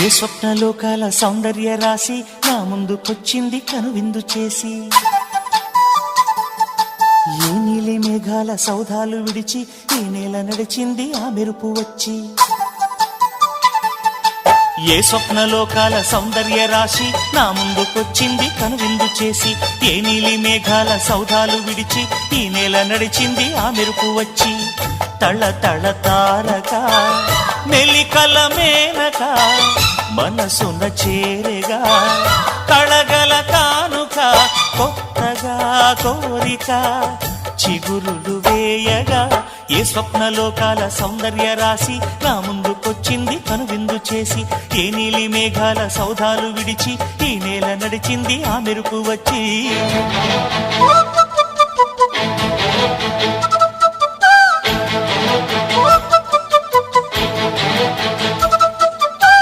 ఏ స్వప్నలోకాల సౌందర్య రాశి నా ముందుకొచ్చింది కనువిందు చేసి, ఏ నీలి మేఘాల సౌధాలు విడిచి ఈ నేల నడిచింది ఆ మెరుపు వచ్చి. ఏ స్వప్నలోకాల సౌందర్య రాశి నా ముందుకొచ్చింది కనువిందు చేసి, ఏ నీలి మేఘాల సౌధాలు విడిచి ఈ నేల నడిచింది ఆ మెరుపు వచ్చి. తళ తళ తారక మెలికల మేనక మనసున చేరగా, కళగల కానుక కొత్తగా కోరిక చిగురులు వేయగా. ఏ స్వప్నలోకాల సౌందర్య రాశి నా ముందుకొచ్చింది కనువిందు చేసి, ఏ నీలి మేఘాల సౌధాలు విడిచి ఈ నేల నడిచింది ఆ మెరుపు వచ్చి.